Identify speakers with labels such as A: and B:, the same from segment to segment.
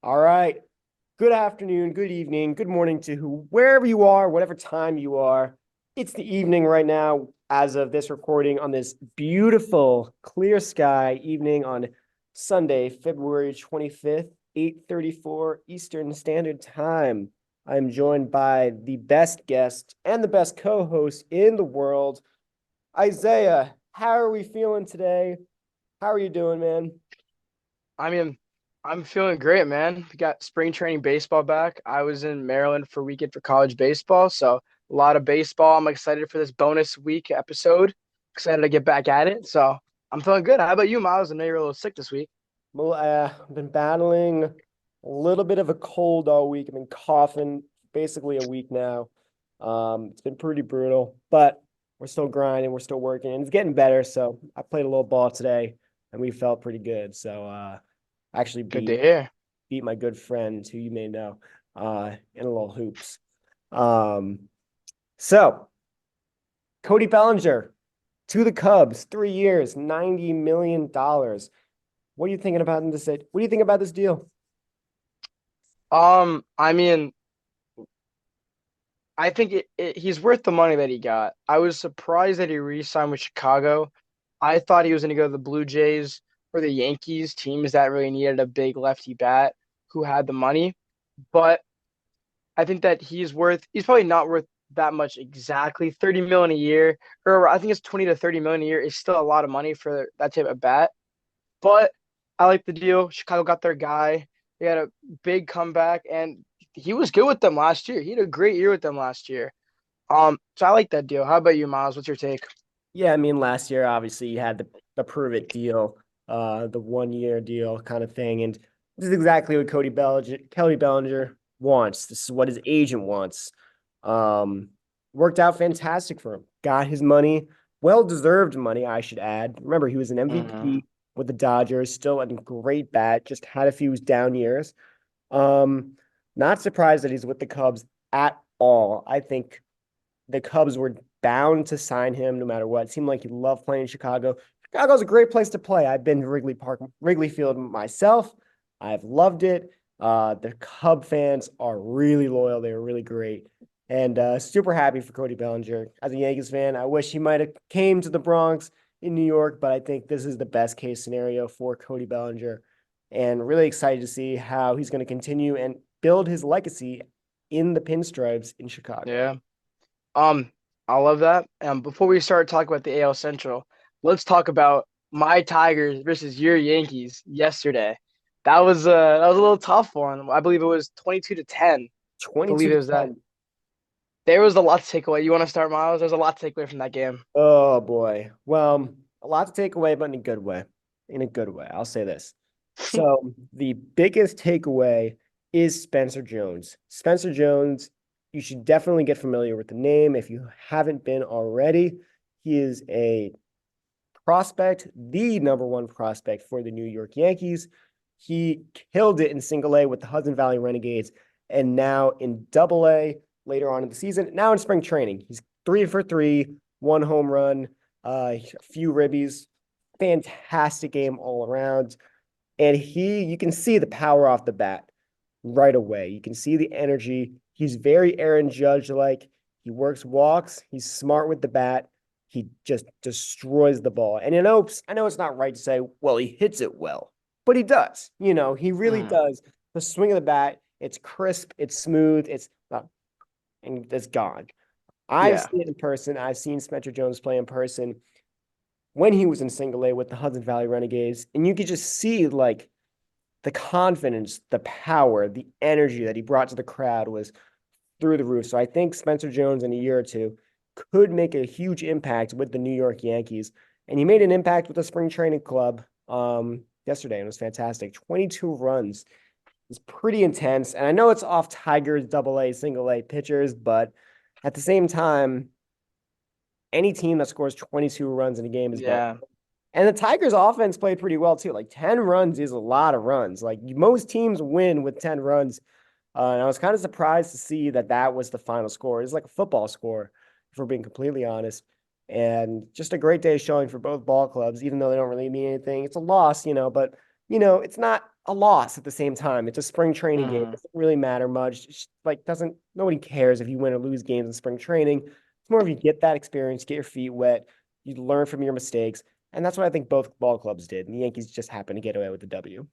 A: All right. Good afternoon, good evening, good morning to wherever you are, whatever time you are. It's the evening right now as of this recording on this beautiful clear sky evening on Sunday, February 25th, 8:34 Eastern Standard Time. I'm joined by the best guest and the best co-host in the world, Isaiah. How are we feeling today? How are you doing, man?
B: I mean, I'm feeling great, man. We got spring training baseball back. I was in Maryland for a weekend for college baseball, so a lot of baseball. I'm excited for this bonus week episode. Excited to get back at it. So I'm feeling good. How about you, Miles? I know you're a little sick this week.
A: Well, I've been battling a little bit of a cold all week. I've been coughing basically a week now. It's been pretty brutal, but we're still grinding, we're still working, and it's getting better. So I played a little ball today, and we felt pretty good. So I actually
B: Good
A: beat
B: to hear.
A: beat my good friend, who you may know, in a little hoops. Um, so Cody Bellinger to the Cubs, 3 years, $90 million. What are you thinking about in this? What do you think about this deal?
B: I mean, I think he's worth the money that he got. I was surprised that he re-signed with Chicago. I thought he was going to go to the Blue Jays or the Yankees, teams that really needed a big lefty bat who had the money. But I think that he's probably not worth that much exactly. 30 million a year, or I think it's 20 to 30 million a year is still a lot of money for that type of bat. But I like the deal. Chicago got their guy. They had a big comeback and he was good with them last year. He had a great year with them last year. So I like that deal. How about you, Miles? What's your take?
A: Yeah, I mean, last year obviously you had the prove it deal, the 1 year deal kind of thing, and this is exactly what Kelly Bellinger wants. This is what his agent wants. Um, Worked out fantastic for him. Got his money, well deserved money, I should add. Remember, he was an
B: Hmm.
A: MVP with the Dodgers, still a great bat, just had a few down years. Um, Not surprised that he's with the Cubs at all. I think the Cubs were bound to sign him no matter what. It seemed like he loved playing in Chicago. Chicago's a great place to play. I've been to Wrigley Field myself. I've loved it. The Cub fans are really loyal. They were really great. And super happy for Cody Bellinger. As a Yankees fan, I wish he might have came to the Bronx in New York, but I think this is the best case scenario for Cody Bellinger. And really excited to see how he's going to continue and build his legacy in the pinstripes in Chicago.
B: Yeah. Um, I love that. Before we start talking about the AL Central, let's talk about my Tigers versus your Yankees yesterday. That was a little tough one. I believe it was 22 to 10. I
A: 22
B: believe it
A: to
B: was that.
A: 10.
B: There was a lot to take away. You want to start, Miles? There's a lot to take away from that game.
A: Oh boy. Well, a lot to take away, but in a good way. In a good way. I'll say this. So, the biggest takeaway is Spencer Jones. Spencer Jones, you should definitely get familiar with the name if you haven't been already. He is a prospect, the number one prospect for the New York Yankees. He killed it in single A with the Hudson Valley Renegades, and now in double A later on in the season. Now in spring training, he's 3 for 3, 1 home run, a few ribbies. Fantastic game all around. And you can see the power off the bat right away. You can see the energy. He's very Aaron Judge like. He works walks. He's smart with the bat. He just destroys the ball. And I know it's not right to say, well, he hits it well, but he does. He really
B: Mhm.
A: does. The swing of the bat, it's crisp, it's smooth, it's not, and it's gone. I've
B: Yeah.
A: seen it in person. I've seen Spencer Jones play in person when he was in single A with the Hudson Valley Renegades, and you could just see like the confidence, the power, the energy that he brought to the crowd was through the roof. So I think Spencer Jones in a year or two could make a huge impact with the New York Yankees. And he made an impact with the spring training club yesterday, and it was fantastic. 22 runs is pretty intense. And I know it's off Tigers double A, single A pitchers, but at the same time, any team that scores 22 runs in a game is better.
B: Yeah.
A: And the Tigers' offense played pretty well too. Like 10 runs is a lot of runs. Like most teams win with 10 runs. And I was kind of surprised to see that that was the final score. It's like a football score, if we're being completely honest. And just a great day showing for both ball clubs, even though they don't really mean anything. It's a loss, but it's not a loss at the same time. It's a spring training game. It
B: Mhm.
A: doesn't really matter much. Like doesn't nobody cares if you win or lose games in spring training. It's more of you get that experience, get your feet wet, you learn from your mistakes, and that's what I think both ball clubs did. And the Yankees just happened to get away with the W.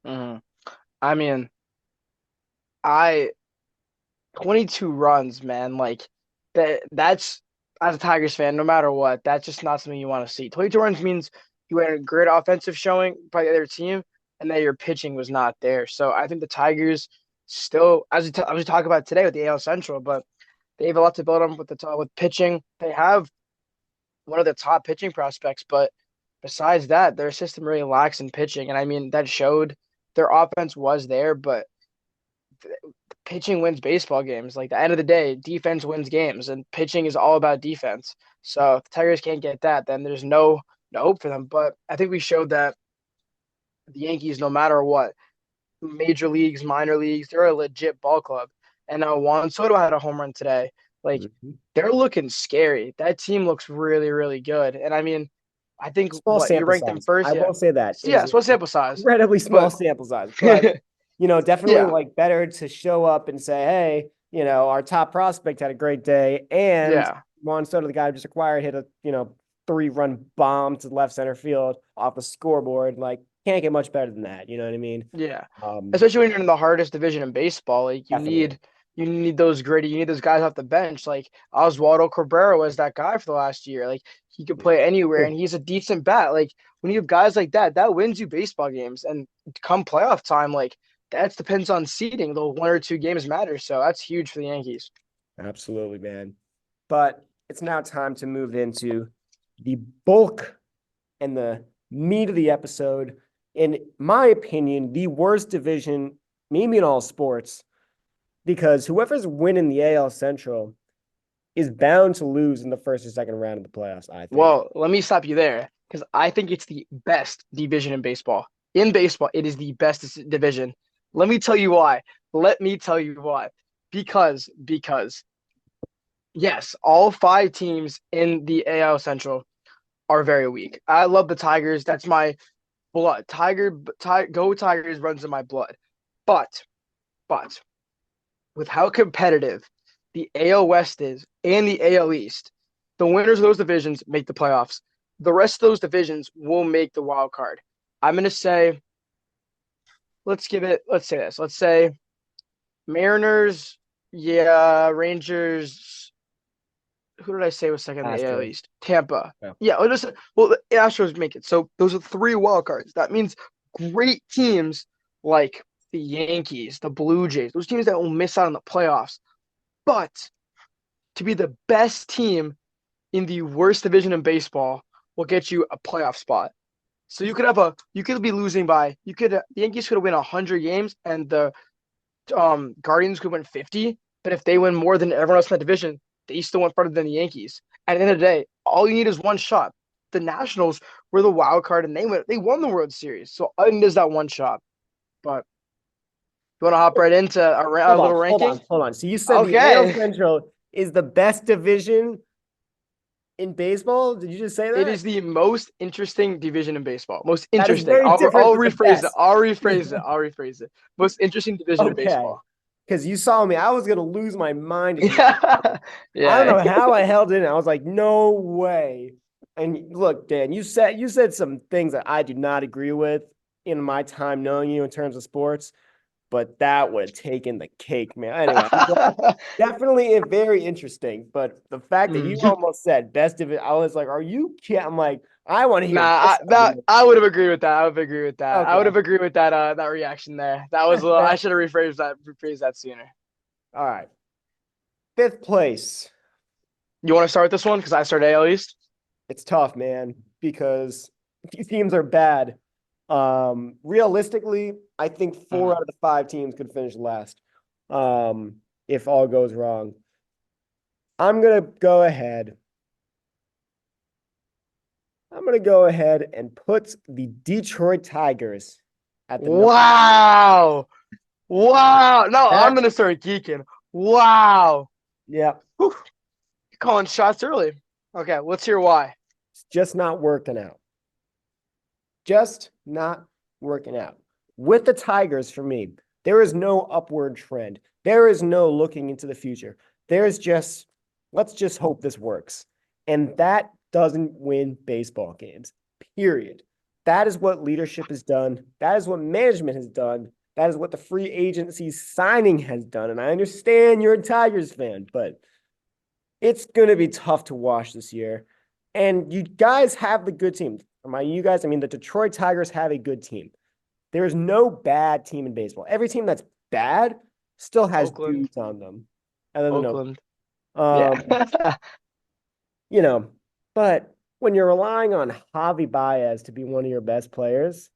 B: Mhm. I mean, I 22 runs, man. Like that's as a Tigers fan, no matter what, that's just not something you want to see. 22 runs means you had a great offensive showing by the other team, and that your pitching was not there. So I think the Tigers still, as we talk about today with the AL Central, but they have a lot to build on with with pitching. They have one of the top pitching prospects, but besides that, their system really lacks in pitching. And I mean, that showed their offense was there, but pitching wins baseball games. Like, the end of the day, defense wins games, and pitching is all about defense. So if the Tigers can't get that, then there's no hope for them. But I think we showed that the Yankees, no matter what, major leagues, minor leagues, they're a legit ball club. And now Juan Soto had a home run today. Like,
A: Mhm.
B: they're looking scary. That team looks really, really good. And I mean, I think
A: Small
B: what you
A: sample
B: ranked them
A: size.
B: first,
A: I
B: yeah.
A: will say that
B: So,
A: it
B: yeah,
A: is
B: small
A: an
B: sample size.
A: incredibly small
B: But
A: sample size, but definitely
B: yeah,
A: like better to show up and say, hey, our top prospect had a great day, and
B: yeah,
A: Juan Soto, the guy who just acquired, hit a 3-run bomb to left center field off the scoreboard. Like, can't get much better than that. You know what I mean?
B: yeah.
A: Um,
B: Especially when you're in the hardest division in baseball, like
A: Definitely.
B: you need those gritty, you need those guys off the bench. Like Oswaldo Cabrera was that guy for the last year. Like, he could play anywhere, and he's a decent bat. Like, when you have guys like that, that wins you baseball games. And come playoff time, like, that depends on seeding. The one or two games matter, so that's huge for the Yankees.
A: Absolutely, man. But it's now time to move into the bulk and the meat of the episode. In my opinion, the worst division, maybe in all sports, because whoever's winning the AL Central is bound to lose in the first or second round of the playoffs, I think.
B: Well, let me stop you there because I think it's the best division in baseball. In baseball, it is the best division. Let me tell you why. Let me tell you why. Because yes, all five teams in the AL Central are very weak. I love the Tigers. That's my blood. Go Tigers runs in my blood. But but with how competitive the AL West is and the AL East, the winners of those divisions make the playoffs. The rest of those divisions will make the wild card. I'm going to say, let's say this. Let's say Mariners, yeah, Rangers. Who did I say was second in the AL
A: Astros.
B: East? Tampa.
A: Yeah.
B: Yeah, the Astros make it. So those are three wild cards. That means great teams like the Yankees, the Blue Jays, those teams that will miss out on the playoffs. But to be the best team in the worst division in baseball will get you a playoff spot. So you could be losing by the Yankees could win 100 games and the Guardians could win 50. But if they win more than everyone else in that division, they still went farther than the Yankees. And at the end of the day, all you need is one shot. The Nationals were the wild card and they won the World Series. So all you need is that one shot. But you want to hop right into a
A: Hold
B: little
A: on, hold
B: ranking?
A: on, hold on. So you said the AL
B: Okay.
A: Central is the best division in baseball? Did you just say
B: It
A: that?
B: is the most interesting division in baseball. Most
A: That is
B: interesting.
A: very different
B: I'll
A: than the
B: rephrase it.
A: best.
B: I'll rephrase it. Most interesting division in
A: Okay.
B: baseball.
A: Because you saw me, I was gonna lose my mind if you.
B: Yeah.
A: I don't
B: Yeah.
A: know how I held in. I was like, no way. And look, Dan, you said some things that I do not agree with in my time knowing you in terms of sports, but that would have taken the cake, man. Anyway, definitely very interesting. But the fact that you
B: Mm.
A: almost said best of it, I was like, are you kidding? I'm like, I want to
B: Nah,
A: hear this argument.
B: I would have agreed with that. I would have agreed with that. I would
A: Okay.
B: have agreed with that reaction there. That was a little, I should have rephrased that sooner.
A: All right. Fifth place.
B: You want to start with this one? Because I started AL East.
A: It's tough, man, because these teams are bad. Realistically, I think four
B: Mhm.
A: out of the five teams could finish last. If all goes wrong. I'm gonna go ahead. I'm gonna go ahead and put the Detroit Tigers at the number.
B: Wow. Wow. No, I'm
A: That,
B: gonna start geeking. Wow.
A: yeah,
B: Whew. You're calling shots early. Okay, let's hear why.
A: it's just not working out. Just not working out. With the Tigers, for me, there is no upward trend. There is no looking into the future. There's just, let's just hope this works. And that doesn't win baseball games, period. That is what leadership has done. That is what management has done. That is what the free agency signing has done. And I understand you're a Tigers fan, but it's going to be tough to watch this year. And you guys have the good team. I mean, the Detroit Tigers have a good team. There is no bad team in baseball. Every team that's bad still has
B: Oakland,
A: dudes on them. Other than Oakland.
B: Oakland. Yeah.
A: Um, you know, but when you're relying on Javi Baez to be one of your best players,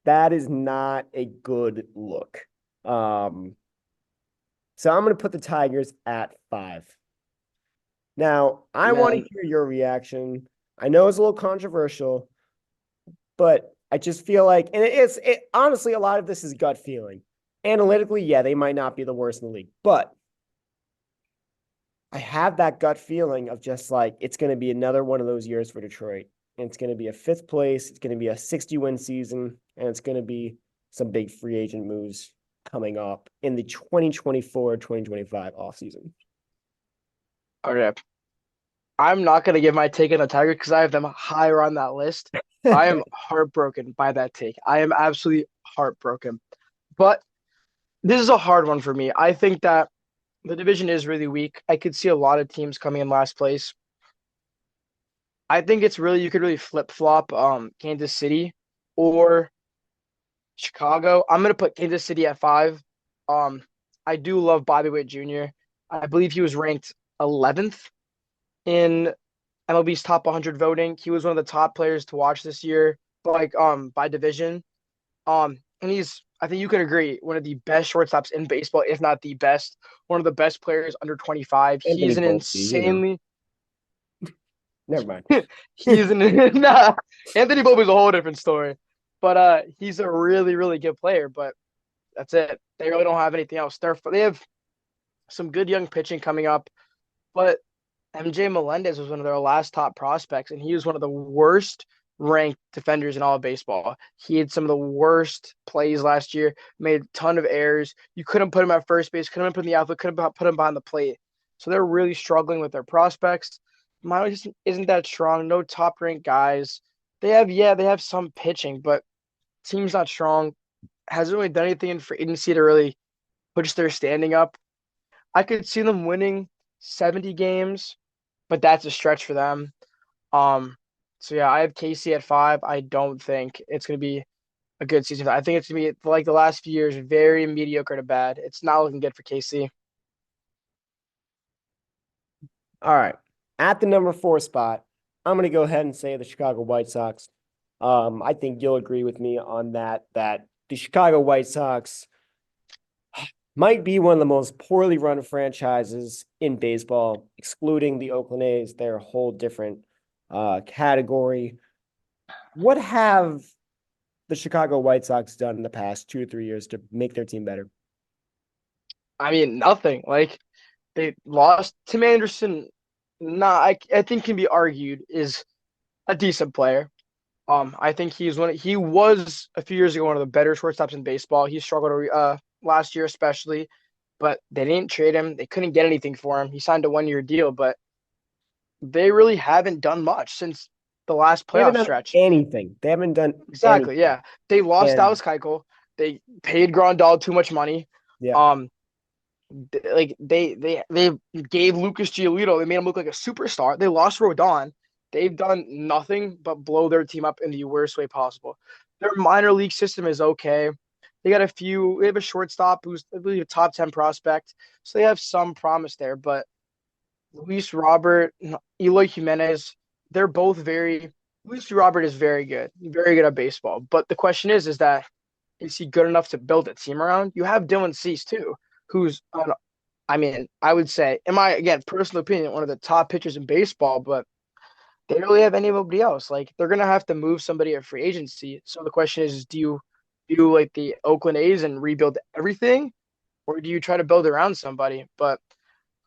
A: that is not a good look. So I'm going to put the Tigers at 5. Now, I want to
B: Man,
A: hear your reaction. I know it's a little controversial, but I just feel like, and honestly, a lot of this is gut feeling. Analytically, yeah, they might not be the worst in the league, but I have that gut feeling of just like it's going to be another one of those years for Detroit. And it's going to be a 5th place. It's going to be a 60-win season, and it's going to be some big free agent moves coming up in the 2024-2025 offseason.
B: okay. I'm not gonna give my take on the Tiger because I have them higher on that list. I am heartbroken by that take. I am absolutely heartbroken. But this is a hard one for me. I think that the division is really weak. I could see a lot of teams coming in last place. I think it's really you could really flip flop Kansas City or Chicago. I'm gonna put Kansas City at 5. Um, I do love Bobby Witt Jr. I believe he was ranked 11th in MLB's top 100 voting. He was one of the top players to watch this year, like by division. And he's I think you could agree one of the best shortstops in baseball, if not the best. One of the best players under 25.
A: Anthony
B: He's an
A: Volpe.
B: insanely
A: Never mind.
B: he's an nah, Anthony Bob is a whole different story, but he's a really really good player. But that's it. They really don't have anything else. They have some good young pitching coming up, but MJ Melendez was one of their last top prospects, and he was one of the worst ranked defenders in all of baseball. He had some of the worst plays last year, made a ton of errors. You couldn't put him at first base, couldn't put him in the outfield, couldn't put him behind the plate. So they're really struggling with their prospects. Mine just isn't that strong. No top ranked guys. They have some pitching, but team's not strong. Hasn't really done anything in free agency to really push their standing up. I could see them winning 70 games, but that's a stretch for them. So yeah, I have KC at 5. I don't think it's gonna be a good season. I think it's gonna be like the last few years, very mediocre to bad. It's not looking good for KC.
A: All right. At the number 4 spot, I'm going to go ahead and say the Chicago White Sox. I think you'll agree with me on that the Chicago White Sox might be one of the most poorly run franchises in baseball, excluding the Oakland A's. They're a whole different category. What have the Chicago White Sox done in the past 2 or 3 years to make their team better?
B: I mean, nothing. Like they lost Tim Anderson. I think can be argued is a decent player. I think he was a few years ago one of the better shortstops in baseball. He struggled last year especially, but they didn't trade him. They couldn't get anything for him. He signed a 1 year deal, but they really haven't done much since the last
A: They haven't
B: playoff
A: done
B: stretch.
A: anything. They haven't done
B: Exactly,
A: anything.
B: yeah. They lost
A: And
B: Dallas Keuchel. They paid Grandal too much money.
A: yeah,
B: Um, they gave Lucas Giolito. They made him look like a superstar. They lost Rodon. They've done nothing but blow their team up in the worst way possible. Their minor league system is okay. They have a shortstop who's I believe a top 10 prospect. So they have some promise there, but Luis Robert, Eloy Jimenez, they're both very. Luis Robert is very good at baseball. But the question is he good enough to build a team around? You have Dylan Cease too, who's I mean, I would say, in my again personal opinion, one of the top pitchers in baseball, but they don't really have anybody else. Like they're gonna have to move somebody at free agency. So the question is, do you do like the Oakland A's and rebuild everything, or do you try to build around somebody? But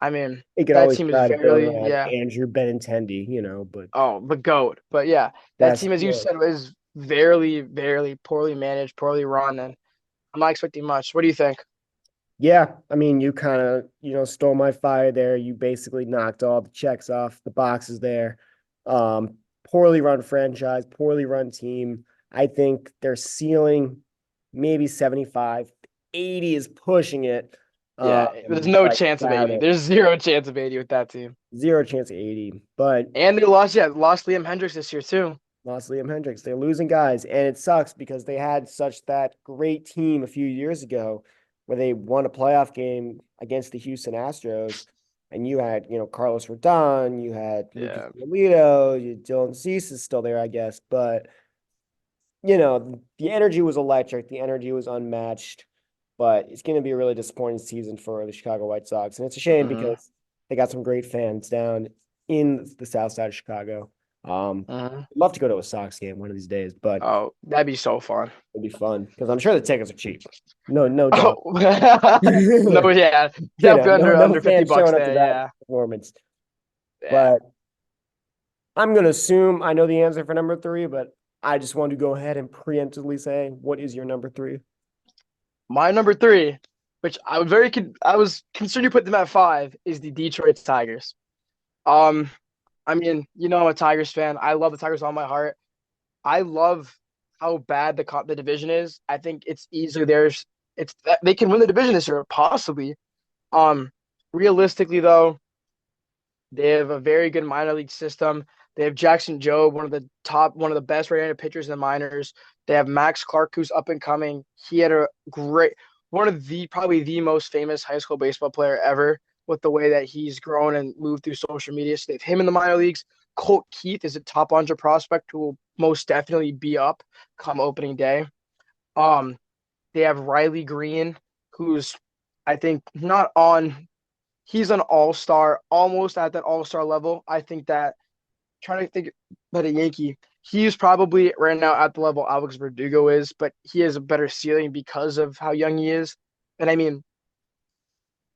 B: I mean,
A: they could
B: that
A: always
B: team is
A: try to build
B: fairly
A: around
B: yeah.
A: Andrew Benintendi, but
B: Oh, the goat. But yeah, that
A: that's
B: team, as you
A: yeah.
B: said, is very, very poorly managed, poorly run, and I'm not expecting much. What do you think?
A: Yeah, I mean, you kind of, stole my fire there. You basically knocked all the checks off the boxes there. Um, Poorly run franchise, poorly run team. I think their ceiling maybe 75, 80 is pushing it.
B: Yeah, there's no
A: But
B: chance of
A: doubt
B: 80.
A: it.
B: There's zero chance of 80 with that team.
A: Zero chance of 80. But
B: And they lost Liam Hendricks this year too.
A: lost Liam Hendricks. They're losing guys, and it sucks because they had such that great team a few years ago where they won a playoff game against the Houston Astros. And you had, Carlos Rodon, you had Lucas
B: Yeah.
A: Giolito, Dylan Cease is still there, I guess. But, the energy was electric. The energy was unmatched. But it's going to be a really disappointing season for the Chicago White Sox. And it's a shame
B: hmm
A: because they got some great fans down in the south side of Chicago.
B: hmm
A: I'd love to go to a Sox game one of these days, but
B: Oh, that'd be so fun.
A: it'd be fun because I'm sure the tickets are cheap. No, no
B: Oh,
A: doubt.
B: no, yeah,
A: No,
B: definitely
A: no
B: under 50
A: fans
B: bucks
A: showing up to
B: there.
A: that
B: Yeah,
A: performance.
B: yeah.
A: But I'm gonna assume I know the answer for number three, but I just want to go ahead and preemptively say, what is your number three?
B: My number three, which I was concerned you put them at five, is the Detroit Tigers. Um, I mean, I'm a Tigers fan. I love the Tigers with all my heart. I love how bad the division is. I think it's easily theirs. They can win the division this year, possibly. Um, Realistically though, they have a very good minor league system. They have Jackson Jobe, one of the best right-handed pitchers in the minors. They have Max Clark, who's up and coming. He had a great, one of the probably the most famous high school baseball player ever with the way that he's grown and moved through social media. So they have him in the minor leagues. Colt Keith is a top 100 prospect who will most definitely be up come opening day. Um, they have Riley Green, who's I think not on he's an all-star, almost at that all-star level. I think that trying to think about a Yankee, he's probably right now at the level Alex Verdugo is, but he has a better ceiling because of how young he is. And I mean,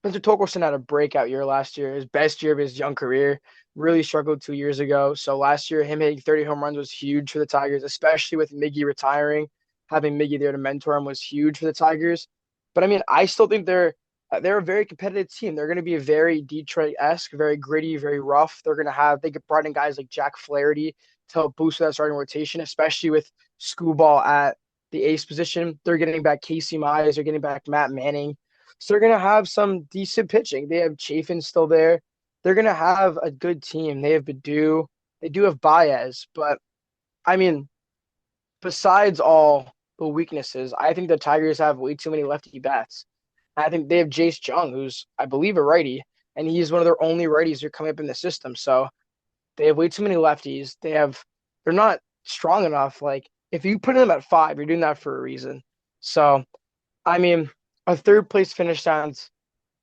B: Spencer Torkelson had a breakout year last year, his best year of his young career. Really struggled 2 years ago. So last year, him hitting 30 home runs was huge for the Tigers, especially with Miggy retiring. Having Miggy there to mentor him was huge for the Tigers. But I mean, I still think they're a very competitive team. They're going to be a very Detroit-esque, very gritty, very rough. They get brought in guys like Jack Flaherty to help boost that starting rotation, especially with Screwball at the ace position. They're getting back Casey Mize. They're getting back Matt Manning. So they're going to have some decent pitching. They have Chafin still there. They're going to have a good team. They have Badu. They do have Baez. But, I mean, besides all the weaknesses, I think the Tigers have way too many lefty bats. I think they have Jace Jung, who's, I believe, a righty, and he's one of their only righties who are coming up in the system. So they have way too many lefties. They're not strong enough. Like, if you put them at five, you're doing that for a reason. So, I mean, a third place finish sounds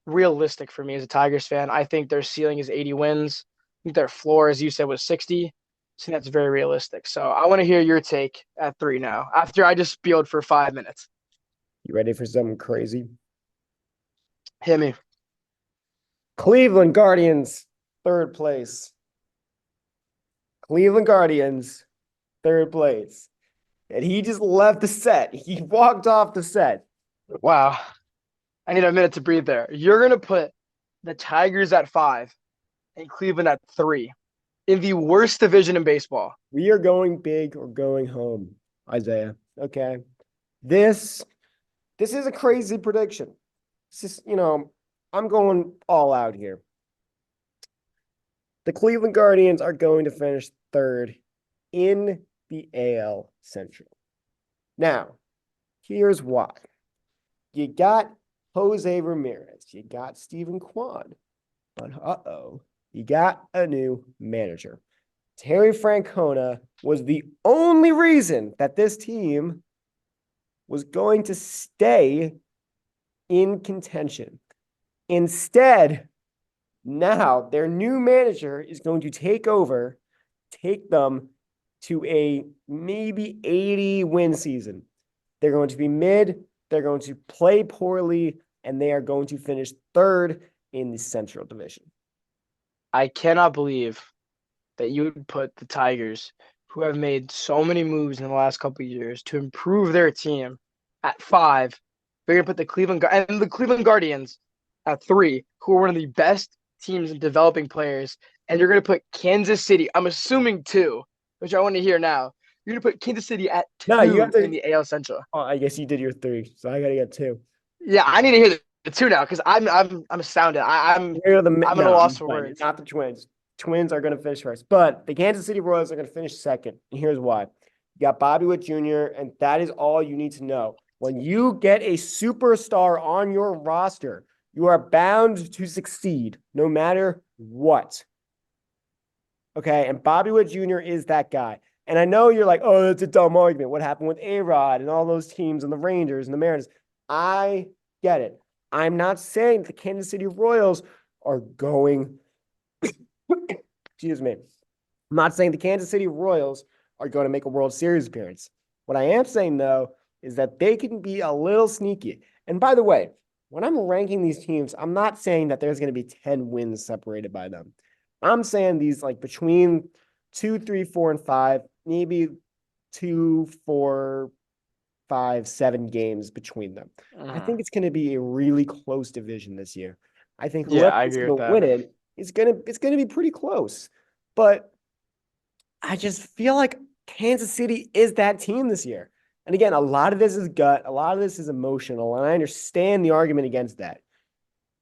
B: realistic for me as a Tigers fan. I think their ceiling is 80 wins. I think their floor, as you said, was 60. So that's very realistic. So I want to hear your take at three now, after I just spielded for 5 minutes.
A: You ready for something crazy?
B: Hit me.
A: Cleveland Guardians, third place. Cleveland Guardians, third place. And he just left the set. He walked off the set.
B: Wow. I need a minute to breathe there. You're going to put the Tigers at five and Cleveland at three in the worst division in baseball.
A: We are going big or going home, Isaiah. Okay. This this is a crazy prediction. This is, I'm going all out here. The Cleveland Guardians are going to finish third in the AL Central. Now, here's why. You got Jose Ramirez, you got Stephen Kwan, but you got a new manager. Terry Francona was the only reason that this team was going to stay in contention. Instead, now their new manager is going to take over, take them to a maybe 80 win season. They're going to be mid, they're going to play poorly, and they are going to finish third in the Central Division.
B: I cannot believe that you would put the Tigers, who have made so many moves in the last couple of years to improve their team at 5. They're gonna put the Cleveland Guardians at 3, who are one of the best teams in developing players, and you're gonna put Kansas City. I'm assuming 2, which I want to hear now. You're gonna put Kansas City at
A: No, you have
B: 2 in
A: to.
B: the AL Central.
A: Oh, I guess you did your three, so I gotta get two.
B: Yeah, I need to hear the 2 now because I'm astounded.
A: Here are the
B: I'm at a
A: no,
B: loss
A: I'm
B: for
A: playing.
B: words.
A: Not the Twins. Twins are going to finish first, but the Kansas City Royals are going to finish second. And here's why: you got Bobby Witt Jr., and that is all you need to know. When you get a superstar on your roster, you are bound to succeed no matter what. Okay, and Bobby Witt Jr. is that guy. And I know you're like, oh, that's a dumb argument. What happened with A-Rod and all those teams and the Rangers and the Mariners? I get it. I'm not saying the Kansas City Royals are going, excuse me. I'm not saying the Kansas City Royals are going to make a World Series appearance. What I am saying, though, is that they can be a little sneaky. And by the way, when I'm ranking these teams, I'm not saying that there's going to be 10 wins separated by them. I'm saying these like between 2, 3, 4, and 5, maybe 2, 4, 5, 7 games between them. I think it's going to be a really close division this year. I think
B: Yeah,
A: whoever
B: I
A: is
B: agree
A: going
B: with
A: to
B: that.
A: win it is going to be pretty close. But I just feel like Kansas City is that team this year. And again, a lot of this is gut, a lot of this is emotional, and I understand the argument against that.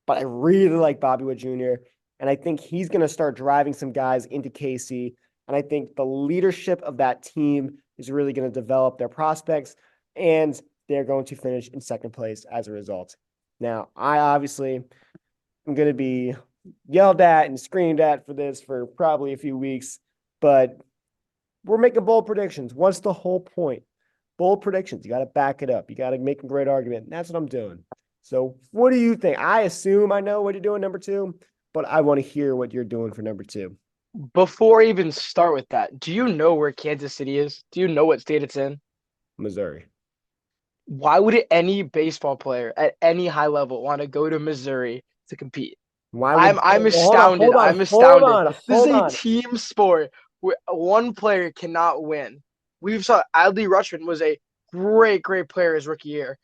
A: But I really like Bobby Wood Jr., and I think he's going to start driving some guys into KC. And I think the leadership of that team is really going to develop their prospects, and they're going to finish in second place as a result. Now, I obviously am going to be yelled at and screamed at for this for probably a few weeks, but we're making bold predictions. What's the whole point? Bold predictions. You got to back it up. You got to make a great argument. And that's what I'm doing. So, what do you think? I assume I know what you're doing, number two, but I want to hear what you're doing for number two.
B: Before I even start with that, do you know where Kansas City is? Do you know what state it's in?
A: Missouri.
B: Why would any baseball player at any high level want to go to Missouri to compete?
A: Why would
B: I'm
A: well, hold on,
B: astounded.
A: hold on,
B: I'm
A: hold
B: astounded.
A: on,
B: This is
A: hold
B: a
A: on.
B: team sport where one player cannot win. We saw Adley Rutschman was a great player his rookie year,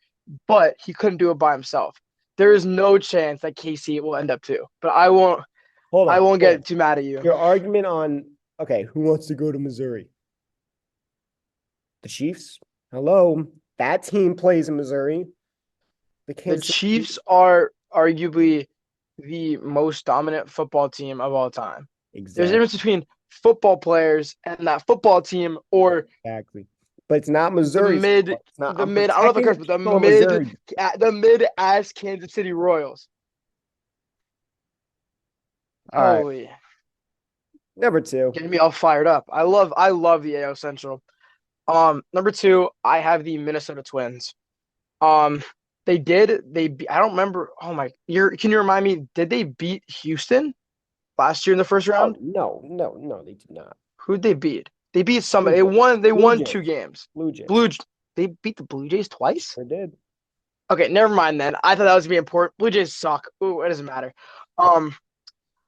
B: but he couldn't do it by himself. There is no chance that KC will end up too. But
A: Hold
B: I
A: on,
B: won't
A: hold on.
B: get too mad at you.
A: Your argument on okay, who wants to go to Missouri? The Chiefs? Hello. That team plays in Missouri. The
B: The
A: Kansas City
B: Chiefs are arguably the most dominant football team of all time. There's a
A: exactly.
B: difference between football players and that football team or
A: Exactly. But it's not
B: the
A: Missouri's
B: mid
A: fault. It's not.
B: the
A: I'm
B: mid I don't know if it
A: protecting the
B: comes, but
A: people of Missouri.
B: the mid ass Kansas City Royals.
A: All right.
B: Holy,
A: Number two.
B: getting me all fired up. I love the AL Central. Number 2, I have the Minnesota Twins. Um, I don't remember. Oh my, can you remind me? Did they beat Houston last year in the first
A: Oh
B: round?
A: no, they did not.
B: Who'd they beat? They beat
A: Blue
B: somebody. They
A: Jays.
B: won. They
A: Blue
B: won 2
A: Jays.
B: games.
A: Blue Jays.
B: Blue. They beat the Blue Jays twice.
A: They did.
B: Okay, never mind then. I thought that was gonna be important. Blue Jays suck. Ooh, it doesn't matter. Um,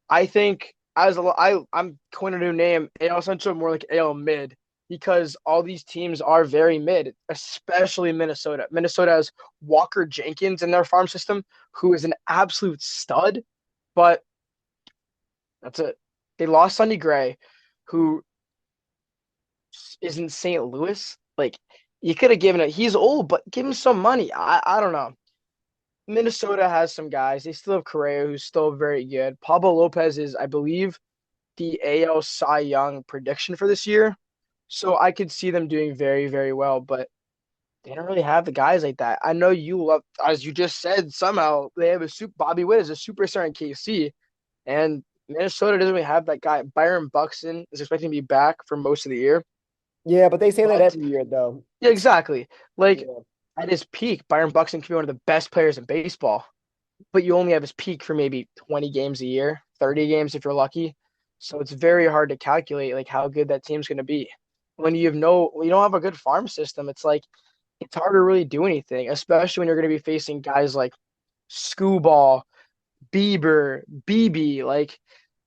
B: I think I'm coining a new name. AL Central more like AL mid because all these teams are very mid, especially Minnesota. Minnesota has Walker Jenkins in their farm system, who is an absolute stud, but that's it. They lost Sonny Gray, who is in St. Louis. Like you could have given it. He's old, but give him some money. I don't know. Minnesota has some guys. They still have Correa, who's still very good. Pablo Lopez is, I believe, the AL Cy Young prediction for this year. So I could see them doing very well, but they don't really have the guys like that. I know you love, as you just said, somehow they have a super. Bobby Witt is a superstar in KC, and Minnesota doesn't really have that guy. Byron Buxton is expecting to be back for most of the year,
A: Yeah, but they say that
B: but
A: every year though.
B: yeah, exactly. Like
A: Yeah.
B: at his peak, Byron Buxton could be one of the best players in baseball, but you only have his peak for maybe 20 games a year, 30 games if you're lucky. So it's very hard to calculate like how good that team's going to be. When you don't have a good farm system, it's like it's hard to really do anything, especially when you're going to be facing guys like Scooball, Bieber, BB. Like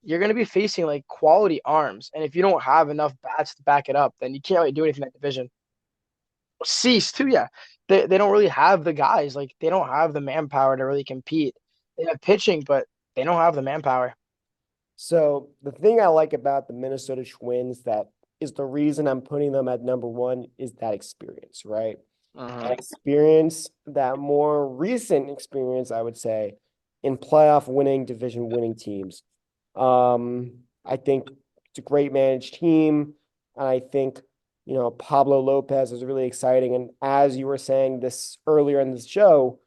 B: you're going to be facing like quality arms. And if you don't have enough bats to back it up, then you can't really do anything in that division. Cease too, yeah. They don't really have the guys. Like they don't have the manpower to really compete. They have pitching, but they don't have the manpower.
A: So the thing I like about the Minnesota Twins that is the reason I'm putting them at number one is that experience, right? That
B: Uh-huh.
A: experience, that more recent experience, I would say, in playoff winning, division winning teams. I think it's a great managed team. And I think, Pablo Lopez is really exciting. And as you were saying this earlier in this show,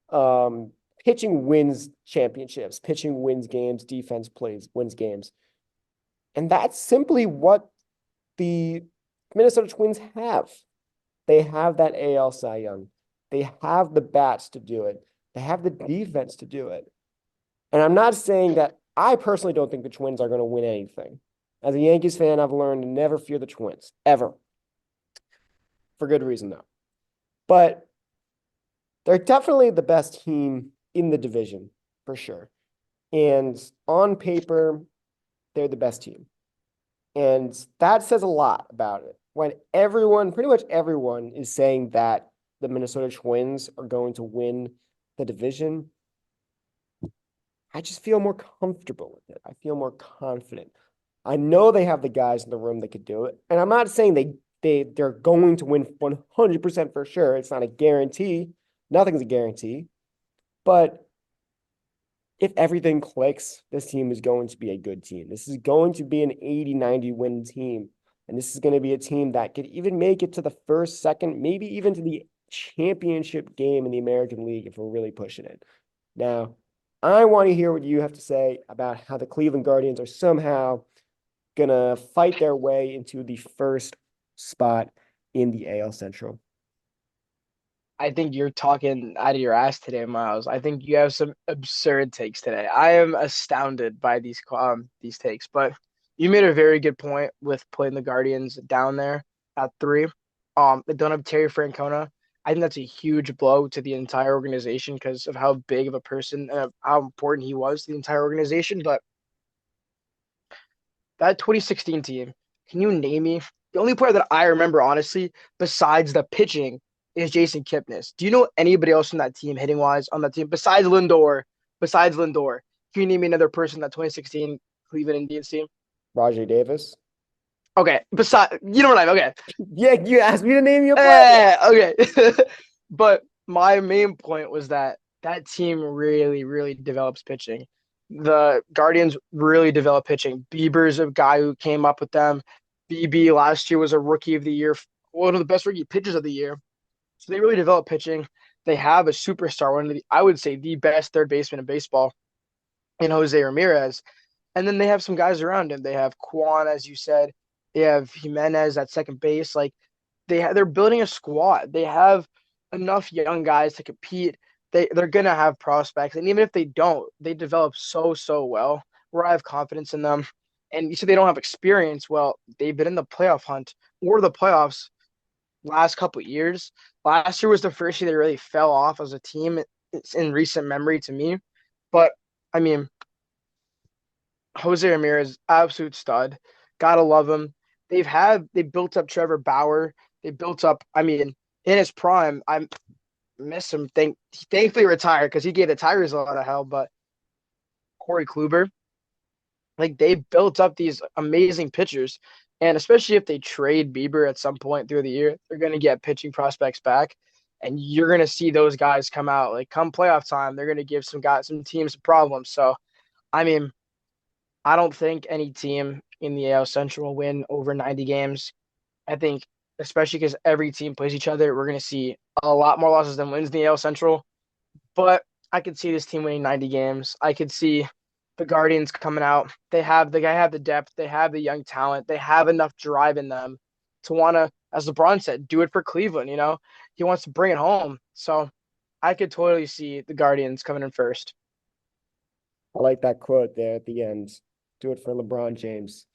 A: um, pitching wins championships, pitching wins games, defense plays, wins games. And that's simply what the Minnesota Twins have. They have that AL Cy Young. They have the bats to do it. They have the defense to do it. And I'm not saying that I personally don't think the Twins are going to win anything. As a Yankees fan, I've learned to never fear the Twins, ever. For good reason, though. But they're definitely the best team in the division, for sure. And on paper, they're the best team. And that says a lot about it. When everyone, pretty much everyone, is saying that the Minnesota Twins are going to win the division, I just feel more comfortable with it. I feel more confident. I know they have the guys in the room that could do it. And I'm not saying they're going to win 100% for sure. It's not a guarantee. Nothing's a guarantee. But if everything clicks, this team is going to be a good team. This is going to be an 80-90 win team. And this is going to be a team that could even make it to the first, second, maybe even to the championship game in the American League if we're really pushing it. Now, I want to hear what you have to say about how the Cleveland Guardians are somehow going to fight their way into the first spot in the AL Central.
B: I think you're talking out of your ass today, Miles. I think you have some absurd takes today. I am astounded by these takes, but you made a very good point with putting the Guardians down there at three. They don't have Terry Francona. I think that's a huge blow to the entire organization because of how big of a person and how important he was to the entire organization. But that 2016 team, can you name me? The only player that I remember, honestly, besides the pitching, is Jason Kipnis. Do you know anybody else from that team, hitting wise, on that team besides Lindor? Besides Lindor, can you name me another person that 2016 Cleveland Indians team?
A: Rajay Davis.
B: Okay, beside you know what I mean. Okay,
A: Yeah, you asked me to name you a player.
B: okay. But my main point was that that team really, really develops pitching. The Guardians really develop pitching. Bieber's a guy who came up with them. BB last year was a rookie of the year, one of the best rookie pitchers of the year. So they really develop pitching. They have a superstar, one of the, I would say, the best third baseman in baseball in Jose Ramirez. And then they have some guys around him. They have Quan, as you said. They have Jimenez at second base. Like they're building a squad. They have enough young guys to compete. They're gonna have prospects, and even if they don't, they develop so well. Where I have confidence in them. And you said they don't have experience. Well, they've been in the playoff hunt or the playoffs last couple of years. Last year was the first year they really fell off as a team. It's in recent memory to me, but I mean, Jose Ramirez, absolute stud. Gotta love him. They built up Trevor Bauer. They built up. I mean, in his prime, I miss him. He thankfully retired because he gave the Tigers a lot of hell. But Corey Kluber, like they built up these amazing pitchers, and especially if they trade Bieber at some point through the year, they're gonna get pitching prospects back, and you're gonna see those guys come out. Like come playoff time, they're gonna give some teams problems. So I mean, I don't think any team in the AL Central will win over 90 games. I think, especially because every team plays each other, we're going to see a lot more losses than wins in the AL Central. But I could see this team winning 90 games. I could see the Guardians coming out. Have the depth, they have the young talent, they have enough drive in them to want to, as LeBron said, do it for Cleveland. He wants to bring it home. So I could totally see the Guardians coming in first.
A: I like that quote there at the end. Do it for LeBron James.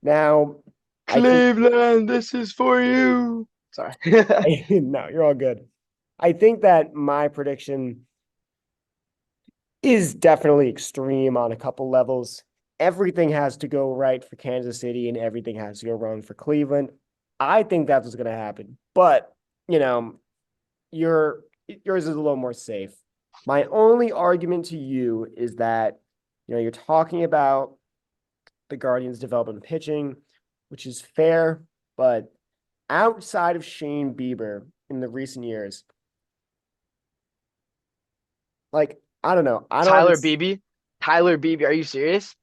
A: Now, I think
B: Cleveland, this is for you. Sorry.
A: no, you're all good. I think that my prediction is definitely extreme on a couple levels. everything has to go right for Kansas City and everything has to go wrong for Cleveland. I think that's what's going to happen. But, you know, your yours is a little more safe. My only argument to you is that, you're talking about the Guardians' development pitching, which is fair, but outside of Shane Bieber in the recent years, like, I don't know. I don't
B: Tyler
A: understand.
B: Beebe, Tyler Beebe, are you serious?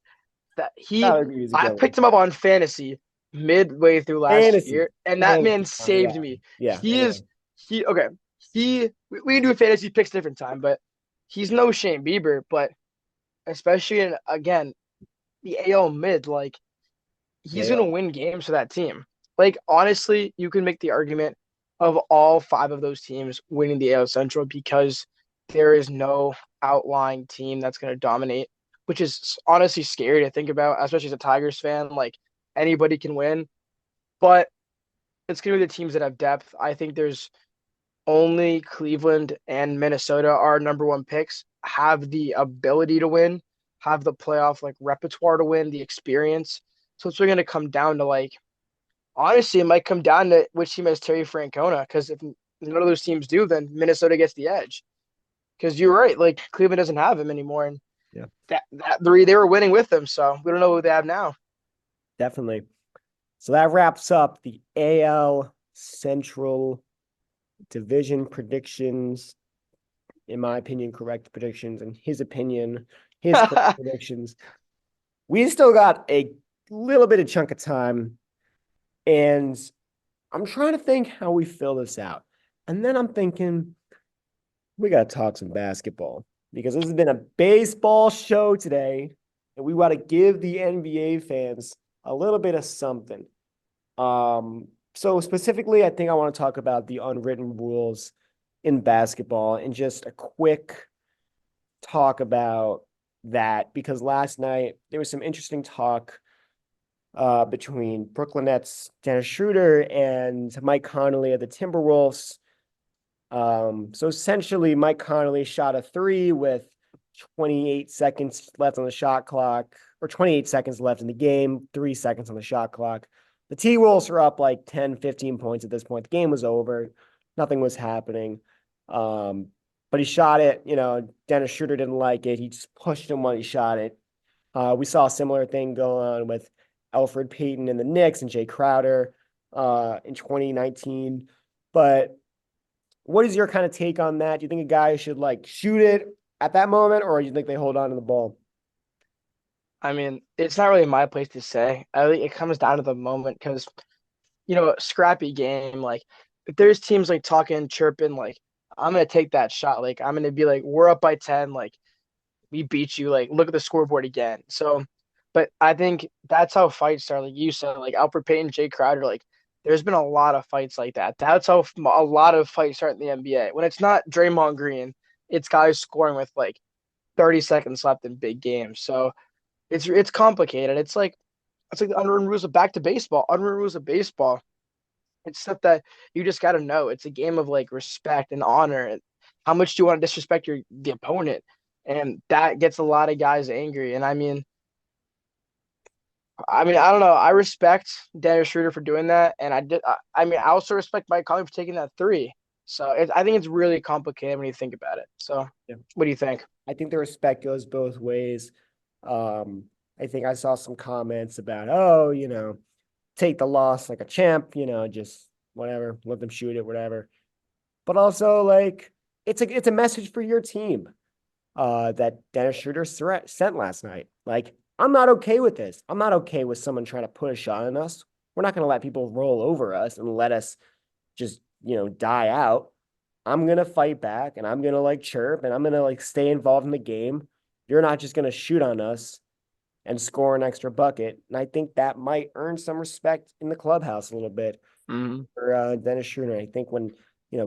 B: That he,
A: Tyler Beebe's a
B: I
A: good one.
B: picked him up on fantasy midway through last
A: Fantasy.
B: year, and that man
A: Fantasy. Yeah.
B: saved me.
A: Yeah.
B: He
A: Anyway.
B: is he okay. We can do fantasy picks different time, but he's no Shane Bieber, but especially in again the AL mid, like
A: Yeah.
B: he's
A: Yeah.
B: gonna win games for that team. Like honestly, you can make the argument of all five of those teams winning the AL Central because there is no outlying team that's gonna dominate, which is honestly scary to think about, especially as a Tigers fan. Like anybody can win, but it's gonna be the teams that have depth. I think there's only Cleveland and Minnesota are number one picks, have the ability to win, have the playoff like repertoire to win, the experience. So it's really gonna come down to like honestly, it might come down to which team has Terry Francona. Because if none of those teams do, then Minnesota gets the edge. Because you're right, like Cleveland doesn't have him anymore, and
A: Yeah.
B: that three they were winning with them, so we don't know who they have now.
A: Definitely. So that wraps up the AL Central division predictions. In my opinion, correct predictions. In his opinion, his correct predictions. We still got a little bit of chunk of time, and I'm trying to think how we fill this out. And then I'm thinking we got to talk some basketball because this has been a baseball show today, and we want to give the NBA fans a little bit of something. So specifically, I think I want to talk about the unwritten rules in basketball and just a quick talk about that because last night there was some interesting talk between Brooklyn Nets Dennis Schroeder and Mike Conley of the Timberwolves. So essentially, Mike Conley shot a three with 28 seconds left on the shot clock, or 28 seconds left in the game, 3 seconds on the shot clock. The T Wolves were up like 10, 15 points at this point. The game was over. Nothing was happening. But he shot it. Dennis Schroeder didn't like it. He just pushed him when he shot it. We saw a similar thing go on with Alfred Payton and the Knicks and Jay Crowder in 2019. But what is your kind of take on that? Do you think a guy should like shoot it at that moment, or do you think they hold on to the ball?
B: I mean, it's not really my place to say. I think it comes down to the moment because scrappy game. Like if there's teams like talking, chirping, like I'm gonna take that shot. Like I'm gonna be like, we're up by 10. Like we beat you. Like look at the scoreboard again. So, but I think that's how fights start. Like you said, like Alfred Payton, Jay Crowder. Like there's been a lot of fights like that. That's how a lot of fights start in the NBA. When it's not Draymond Green, it's guys scoring with like 30 seconds left in big games. So it's complicated. It's like the unwritten rules of back to baseball. Unwritten rules of baseball. It's stuff that you just got to know. It's a game of like respect and honor. And how much do you want to disrespect the opponent? And that gets a lot of guys angry. And I mean, I don't know. I respect Dennis Schroeder for doing that, and I did. I mean, I also respect Mike Conley for taking that three. So I think it's really complicated when you think about it. So,
A: Yeah.
B: what do you think?
A: I think the respect goes both ways. Um, I think I saw some comments about, oh, take the loss like a champ, just whatever, let them shoot it, whatever. But also, like, it's a message for your team that Dennis Schroeder sent last night. Like, I'm not okay with this. I'm not okay with someone trying to put a shot on us. We're not going to let people roll over us and let us just, die out. I'm going to fight back and I'm going to like chirp and I'm going to like stay involved in the game. You're not just going to shoot on us and score an extra bucket. And I think that might earn some respect in the clubhouse a little bit
B: Mm-hmm.
A: for Dennis Schroeder. I think when,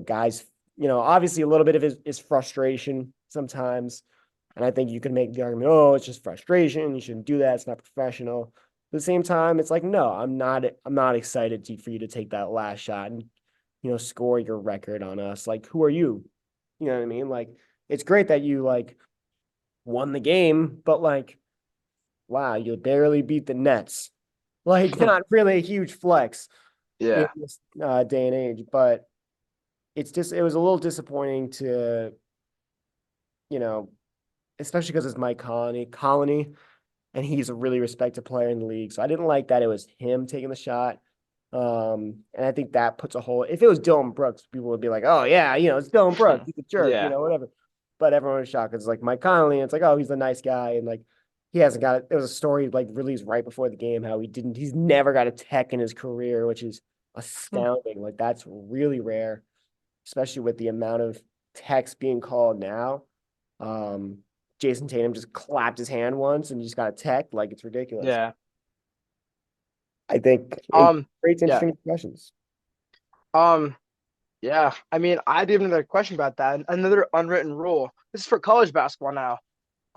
A: guys, obviously a little bit of his frustration sometimes. And I think you can make the argument, oh, it's just frustration. You shouldn't do that. It's not professional. At the same time, it's like, no, I'm not excited for you to take that last shot and, score your record on us. Like, who are you? You know what I mean? Like, it's great that you like won the game, but like, wow, you barely beat the Nets. Like, not really a huge flex in
B: Yeah.
A: this day and age, but it was a little disappointing to, you know, especially because it's Mike Colony, and he's a really respected player in the league. So I didn't like that it was him taking the shot. And I think that puts a hole. If it was Dylan Brooks, people would be like, "Oh yeah, it's Dylan Brooks. He's a jerk,
B: Yeah.
A: whatever." But everyone was shocked because it's like Mike Conley, and it's like, "Oh, he's a nice guy," and like he hasn't got it. There was a story like released right before the game how he's never got a tech in his career, which is astounding. Like that's really rare, especially with the amount of techs being called now. Um, Jason Tatum just clapped his hand once and just got a tech. Like it's ridiculous.
B: Yeah.
A: I think it
B: Um,
A: creates
B: yeah.
A: interesting discussions.
B: Um, yeah. I mean, I did another question about that. Another unwritten rule. This is for college basketball now.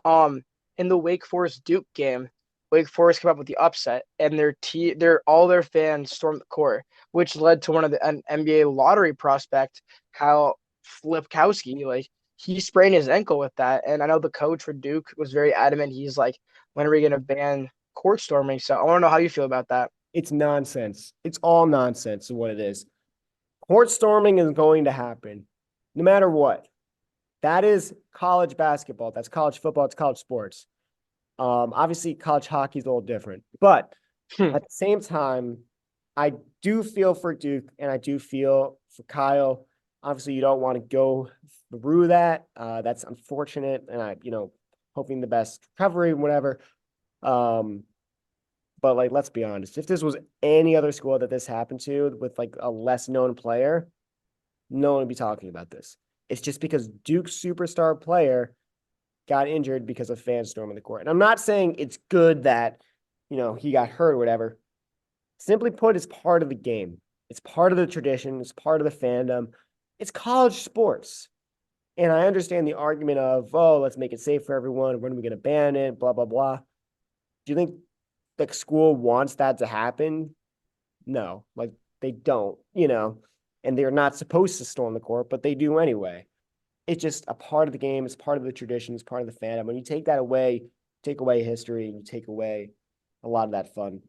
B: Um, in the Wake Forest Duke game, Wake Forest came up with the upset, and their all their fans stormed the court, which led to one of the an NBA lottery prospect, Kyle Flipkowski. Like he sprained his ankle with that, and I know the coach for Duke was very adamant. He's like, "When are we gonna ban court storming?" So I want to know how you feel about that.
A: It's nonsense. It's all nonsense of what it is. Court storming is going to happen no matter what. That is college basketball. That's college football. It's college sports. Obviously, college hockey is a little different. But
B: Hmm.
A: at the same time, I do feel for Duke and I do feel for Kyle. Obviously, you don't want to go through that. That's unfortunate. And hoping the best recovery, whatever. Um, But like, let's be honest, if this was any other school that this happened to with like a less known player, no one would be talking about this. It's just because Duke's superstar player got injured because of fans storming the court. And I'm not saying it's good that, he got hurt or whatever. Simply put, it's part of the game. It's part of the tradition. It's part of the fandom. It's college sports. And I understand the argument of, oh, let's make it safe for everyone. When are we going to ban it? Blah, blah, blah. Do you think the school wants that to happen? No, like they don't, and they're not supposed to storm the court, but they do anyway. It's just a part of the game. It's part of the tradition. It's part of the fandom. When you take that away, take away history, and you take away a lot of that fun.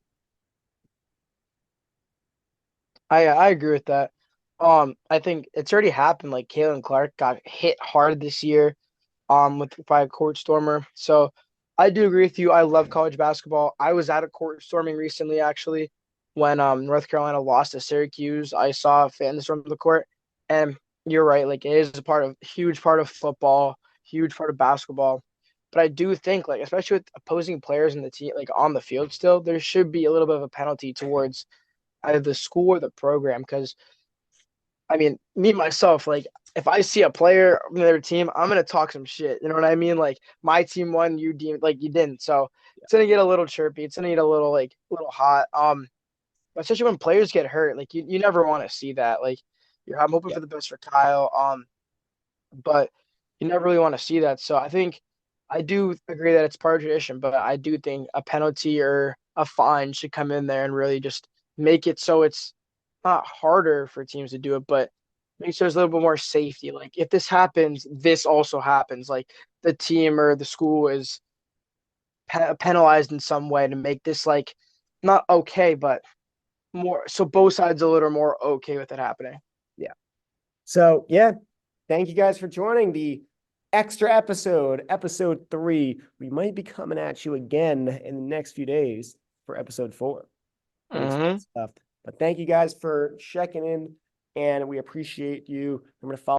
B: I agree with that. I think it's already happened. Like Kalen Clark got hit hard this year, with by a court stormer. So I do agree with you. I love college basketball. I was at a court storming recently, actually, when North Carolina lost to Syracuse. I saw fans storm the court, and you're right. Like it is a huge part of football, huge part of basketball. But I do think, like, especially with opposing players in the team, like on the field, still there should be a little bit of a penalty towards either the school or the program. Because I mean, me myself, like if I see a player on their team, I'm gonna talk some shit. You know what I mean? Like my team won, you deemed like you didn't. So it's gonna get a little chirpy. It's gonna get a little little hot. Especially when players get hurt. Like you never want to see that. Like I'm hoping
A: Yeah.
B: for the best for Kyle. But you never really want to see that. So I think I do agree that it's part of tradition, but I do think a penalty or a fine should come in there and really just make it so it's not harder for teams to do it, but make sure there's a little bit more safety. Like if this happens, this also happens. Like the team or the school is penalized in some way to make this like not okay, but more so both sides a little more okay with it happening.
A: Yeah. So, yeah, thank you guys for joining the extra episode 3. We might be coming at you again in the next few days for episode 4. Pretty exciting
B: Mm-hmm.
A: stuff. But thank you guys for checking in, and we appreciate you. I'm going to follow